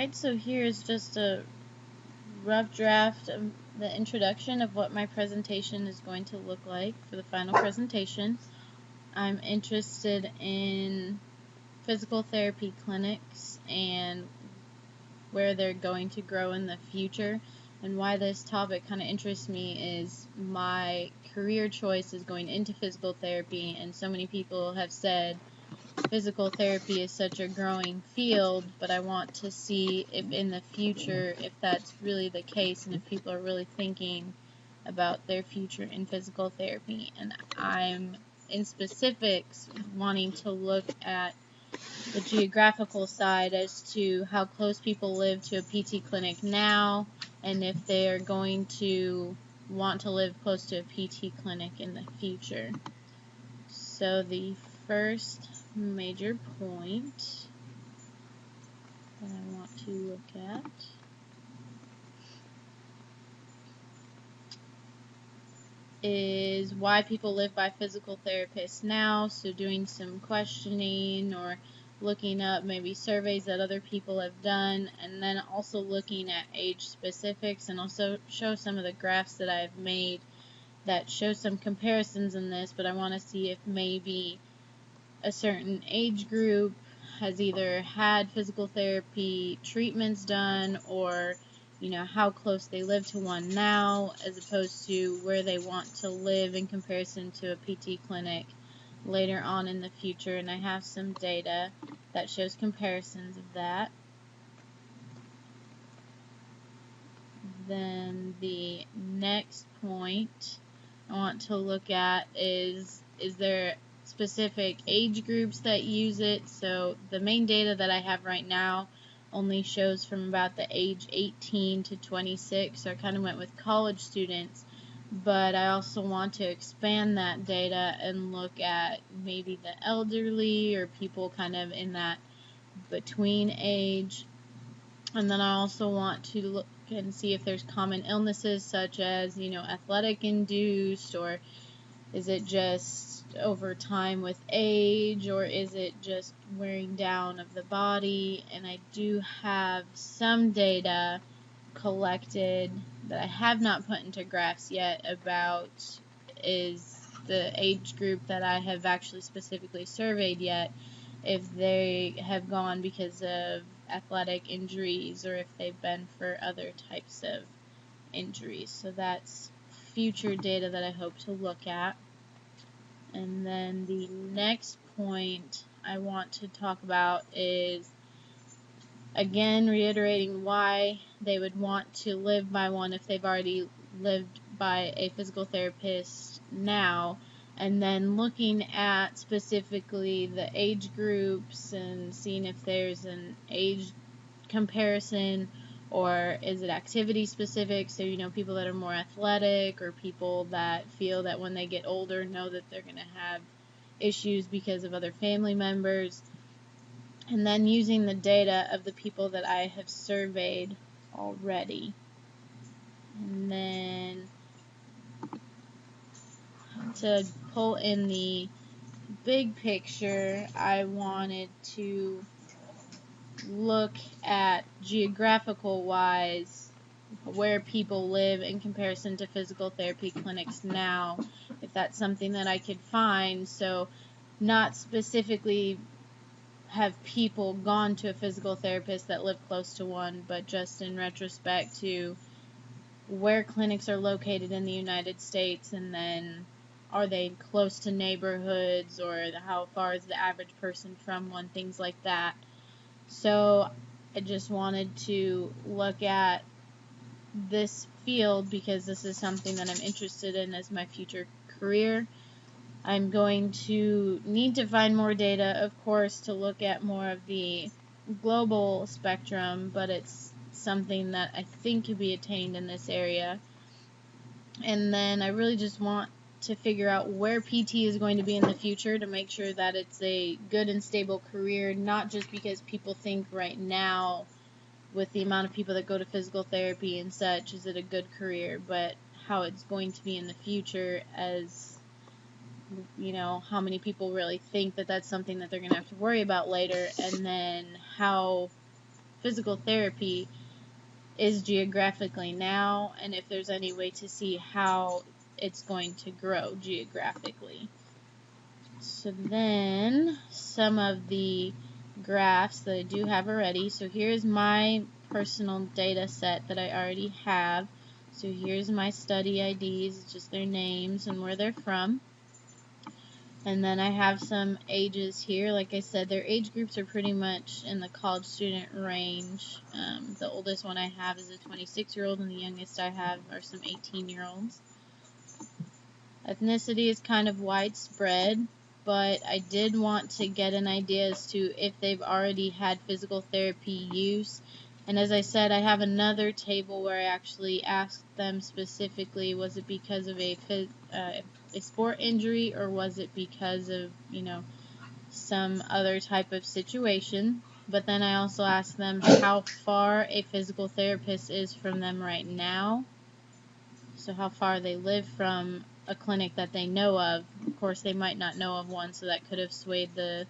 Alright, so here's just a rough draft of the introduction of what my presentation is going to look like for the final presentation. I'm interested in physical therapy clinics and where they're going to grow in the future, and why this topic kind of interests me is my career choice is going into physical therapy, and so many people have said physical therapy is such a growing field, but I want to see if in the future, if that's really the case, and if people are really thinking about their future in physical therapy. And I'm, in specifics, wanting to look at the geographical side as to how close people live to a PT clinic now, and if they are going to want to live close to a PT clinic in the future. So the first major point that I want to look at is why people live by physical therapists now. So doing some questioning or looking up maybe surveys that other people have done, and then also looking at age specifics, and also show some of the graphs that I've made that show some comparisons in this, but I want to see if maybe a certain age group has either had physical therapy treatments done, or how close they live to one now, as opposed to where they want to live in comparison to a PT clinic later on in the future. And I have some data that shows comparisons of that. Then the next point I want to look at is there specific age groups that use it. So the main data that I have right now only shows from about the age 18 to 26, so I kind of went with college students, but I also want to expand that data and look at maybe the elderly or people kind of in that between age. And then I also want to look and see if there's common illnesses such as, athletic induced, or is it just over time with age, or is it just wearing down of the body. And I do have some data collected that I have not put into graphs yet about is the age group that I have actually specifically surveyed yet, if they have gone because of athletic injuries or if they've been for other types of injuries. So that's future data that I hope to look at. And then the next point I want to talk about is, again, reiterating why they would want to live by one if they've already lived by a physical therapist now, and then looking at specifically the age groups and seeing if there's an age comparison, or is it activity specific, so people that are more athletic, or people that feel that when they get older know that they're going to have issues because of other family members. And then using the data of the people that I have surveyed already. And then to pull in the big picture, I wanted to look at geographical wise where people live in comparison to physical therapy clinics now, if that's something that I could find. So not specifically have people gone to a physical therapist that live close to one, but just in retrospect to where clinics are located in the United States, and then are they close to neighborhoods, or how far is the average person from one, things like that. So I just wanted to look at this field because this is something that I'm interested in as my future career. I'm going to need to find more data, of course, to look at more of the global spectrum, but it's something that I think could be attained in this area. And then I really just want to figure out where PT is going to be in the future to make sure that it's a good and stable career, not just because people think right now with the amount of people that go to physical therapy and such, is it a good career, but how it's going to be in the future, as how many people really think that that's something that they're going to have to worry about later, and then how physical therapy is geographically now, and if there's any way to see how it's going to grow geographically. So then some of the graphs that I do have already. So here's my personal data set that I already have. So here's my study IDs, just their names and where they're from. And then I have some ages here. Like I said, their age groups are pretty much in the college student range. The oldest one I have is a 26-year-old, and the youngest I have are some 18-year-olds. Ethnicity is kind of widespread, but I did want to get an idea as to if they've already had physical therapy use. And as I said, I have another table where I actually asked them specifically, was it because of a sport injury, or was it because of, some other type of situation. But then I also asked them how far a physical therapist is from them right now. So how far they live from a clinic that they know of. Of course, they might not know of one, so that could have swayed the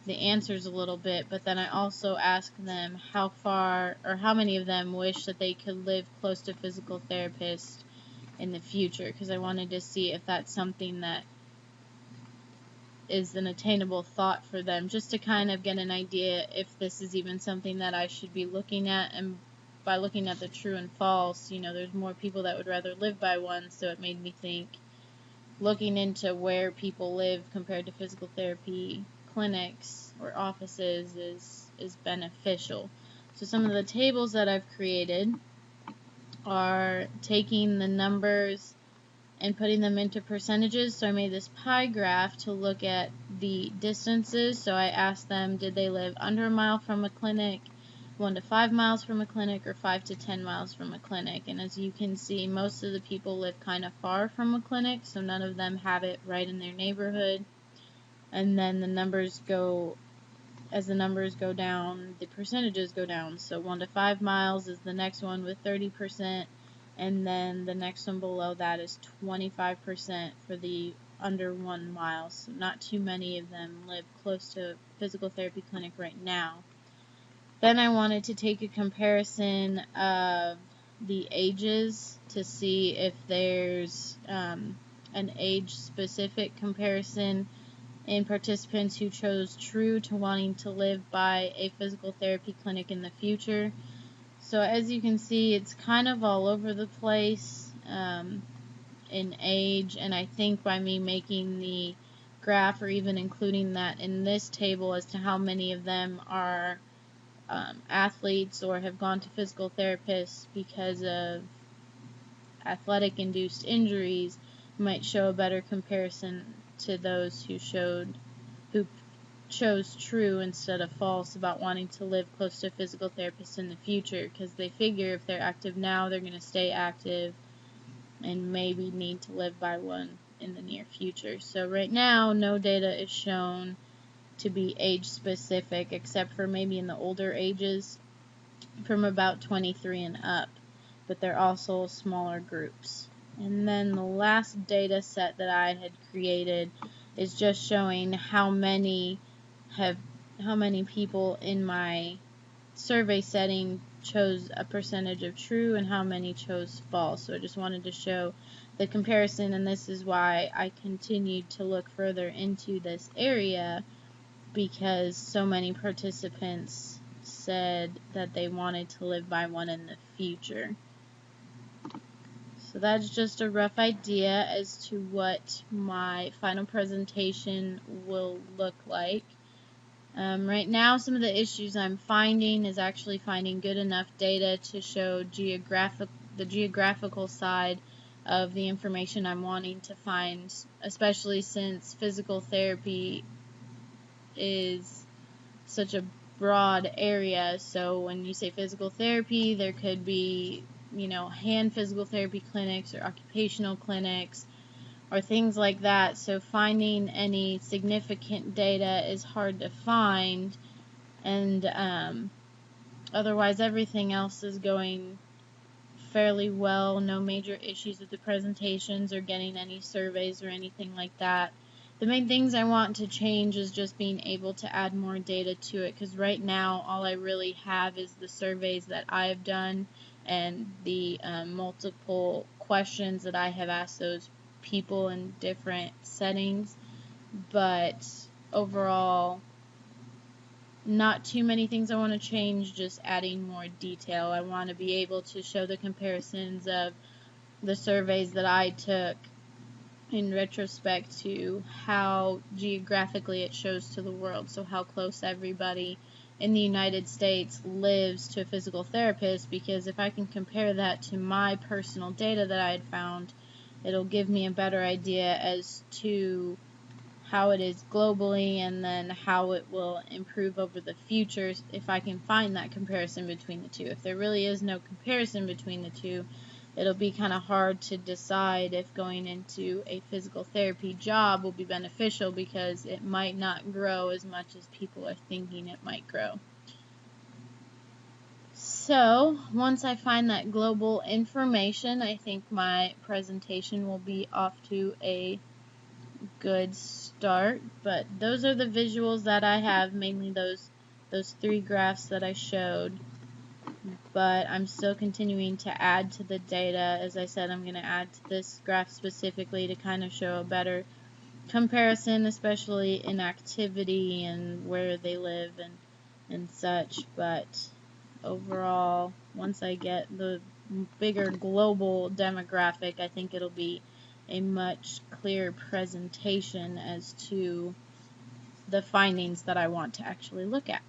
answers a little bit. But then I also asked them how far, or how many of them wish that they could live close to a physical therapist in the future, because I wanted to see if that's something that is an attainable thought for them, just to kind of get an idea if this is even something that I should be looking at. And by looking at the true and false, there's more people that would rather live by one, so it made me think looking into where people live compared to physical therapy clinics or offices is beneficial. So some of the tables that I've created are taking the numbers and putting them into percentages. So I made this pie graph to look at the distances. So I asked them, did they live under a mile from a clinic, 1 to 5 miles from a clinic, or 5 to 10 miles from a clinic? And as you can see, most of the people live kind of far from a clinic, so none of them have it right in their neighborhood. And then the numbers go, as the numbers go down, the percentages go down. So 1 to 5 miles is the next one with 30%. And then the next one below that is 25% for the under 1 mile. So not too many of them live close to a physical therapy clinic right now. Then I wanted to take a comparison of the ages to see if there's an age-specific comparison in participants who chose true to wanting to live by a physical therapy clinic in the future. So as you can see, it's kind of all over the place in age, and I think by me making the graph, or even including that in this table as to how many of them are athletes or have gone to physical therapists because of athletic-induced injuries, might show a better comparison to those who chose true instead of false about wanting to live close to a physical therapist in the future, because they figure if they're active now, they're going to stay active and maybe need to live by one in the near future. So right now, no data is shown to be age specific, except for maybe in the older ages from about 23 and up, but they're also smaller groups. And then the last data set that I had created is just showing how many people in my survey setting chose a percentage of true and how many chose false. So I just wanted to show the comparison, and this is why I continued to look further into this area, because so many participants said that they wanted to live by one in the future. So that's just a rough idea as to what my final presentation will look like. Right now, some of the issues I'm finding is actually finding good enough data to show the geographical side of the information I'm wanting to find, especially since physical therapy is such a broad area. So when you say physical therapy, there could be, hand physical therapy clinics or occupational clinics or things like that. So finding any significant data is hard to find, and otherwise everything else is going fairly well. No major issues with the presentations or getting any surveys or anything like that. The main things I want to change is just being able to add more data to it, because right now all I really have is the surveys that I have done and the multiple questions that I have asked those people in different settings. But overall, not too many things I want to change, just adding more detail. I want to be able to show the comparisons of the surveys that I took in retrospect to how geographically it shows to the world, so how close everybody in the United States lives to a physical therapist, because if I can compare that to my personal data that I had found, it'll give me a better idea as to how it is globally and then how it will improve over the future if I can find that comparison between the two. If there really is no comparison between the two, it'll be kind of hard to decide if going into a physical therapy job will be beneficial, because it might not grow as much as people are thinking it might grow. So once I find that global information, I think my presentation will be off to a good start. But those are the visuals that I have, mainly those 3 graphs that I showed. But I'm still continuing to add to the data. As I said, I'm going to add to this graph specifically to kind of show a better comparison, especially in activity and where they live and such. But overall, once I get the bigger global demographic, I think it'll be a much clearer presentation as to the findings that I want to actually look at.